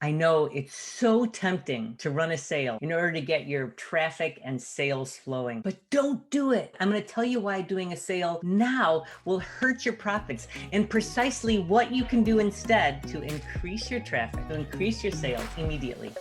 I know it's so tempting to run a sale in order to get your traffic and sales flowing, but don't do it. I'm going to tell you why doing a sale now will hurt your profits and precisely what you can do instead to increase your traffic, to increase your sales immediately.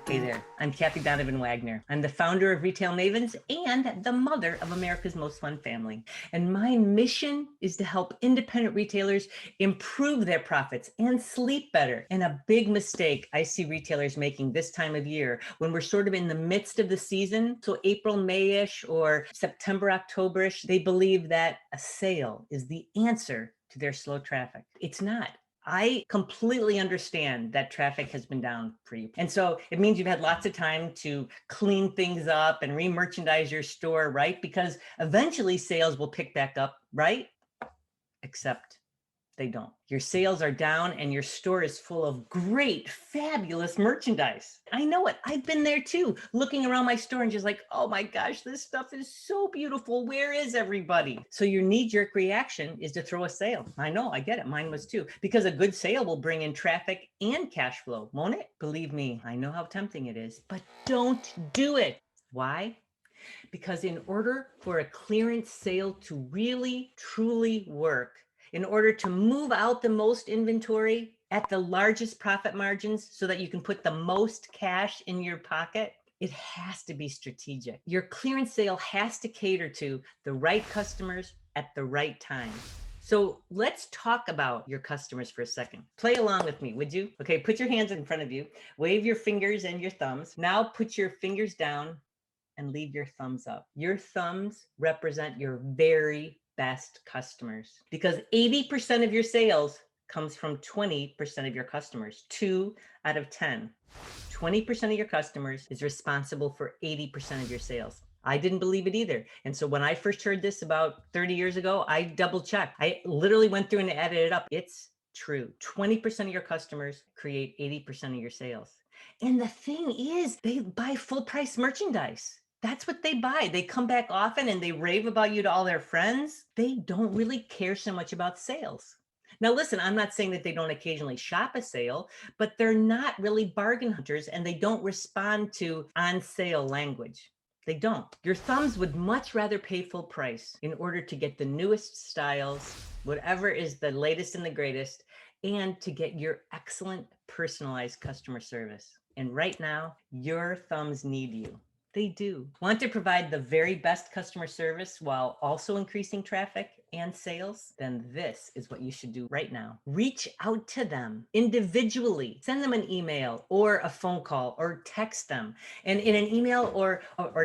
Hey there, I'm Kathy Donovan Wagner. I'm the founder of Retail Mavens and the mother of America's Most Fun Family. And my mission is to help independent retailers improve their profits and sleep better. And a big mistake I see retailers making this time of year when we're sort of in the midst of the season, so April, May-ish or September, October-ish, they believe that a sale is the answer to their slow traffic. It's not. I completely understand that traffic has been down for you. And so it means you've had lots of time to clean things up and re-merchandise your store, right? Because eventually sales will pick back up, right? Except they don't. Your sales are down and your store is full of great, fabulous merchandise. I know it. I've been there too, looking around my store and just like, oh my gosh, this stuff is so beautiful. Where is everybody? So your knee-jerk reaction is to throw a sale. I know, I get it. Mine was too. Because a good sale will bring in traffic and cash flow, won't it? Believe me, I know how tempting it is, but don't do it. Why? Because in order for a clearance sale to really, truly work, in order to move out the most inventory at the largest profit margins so that you can put the most cash in your pocket, it has to be strategic. Your clearance sale has to cater to the right customers at the right time. So let's talk about your customers for a second. Play along with me, would you? Okay, put your hands in front of you, wave your fingers and your thumbs. Now put your fingers down and leave your thumbs up. Your thumbs represent your very best customers because 80% of your sales comes from 20% of your customers, 2 out of 10. 20% of your customers is responsible for 80% of your sales. I didn't believe it either. And so when I first heard this about 30 years ago, I double checked. I literally went through and added it up. It's true. 20% of your customers create 80% of your sales. And the thing is, they buy full price merchandise. That's what they buy. They come back often and they rave about you to all their friends. They don't really care so much about sales. Now, listen, I'm not saying that they don't occasionally shop a sale, but they're not really bargain hunters and they don't respond to on sale language. They don't. Your thumbs would much rather pay full price in order to get the newest styles, whatever is the latest and the greatest, and to get your excellent personalized customer service. And right now, your thumbs need you. They do. Want to provide the very best customer service while also increasing traffic and sales? Then this is what you should do right now. Reach out to them individually. Send them an email or a phone call or text them. And in an email or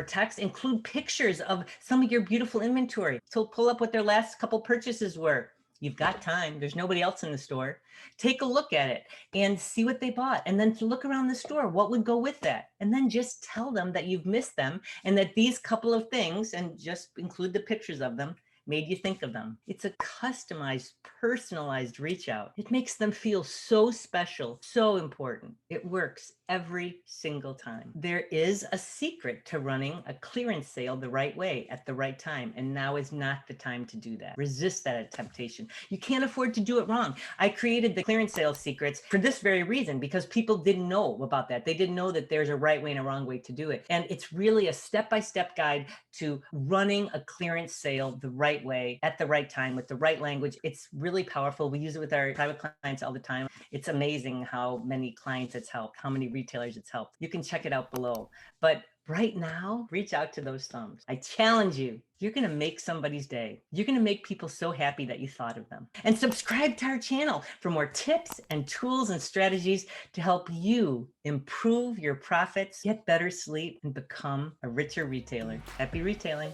text, include pictures of some of your beautiful inventory. So pull up what their last couple purchases were. You've got time. There's nobody else in the store. Take a look at it and see what they bought. And then to look around the store, what would go with that? And then just tell them that you've missed them and that these couple of things, and just include the pictures of them, made you think of them. It's a customized, personalized reach out. It makes them feel so special, so important. It works every single time. There is a secret to running a clearance sale the right way at the right time, and now is not the time to do that. Resist that temptation. You can't afford to do it wrong. I created the clearance sale secrets for this very reason, because people didn't know about that. They didn't know that there's a right way and a wrong way to do it. And it's really a step-by-step guide to running a clearance sale the right way at the right time with the right language. It's really powerful. We use it with our private clients all the time. It's amazing how many clients it's helped, how many retailers it's helped. You can check it out below. But right now, reach out to those thumbs. I challenge you. You're going to make somebody's day. You're going to make people so happy that you thought of them. And subscribe to our channel for more tips and tools and strategies to help you improve your profits, get better sleep, and become a richer retailer. Happy retailing.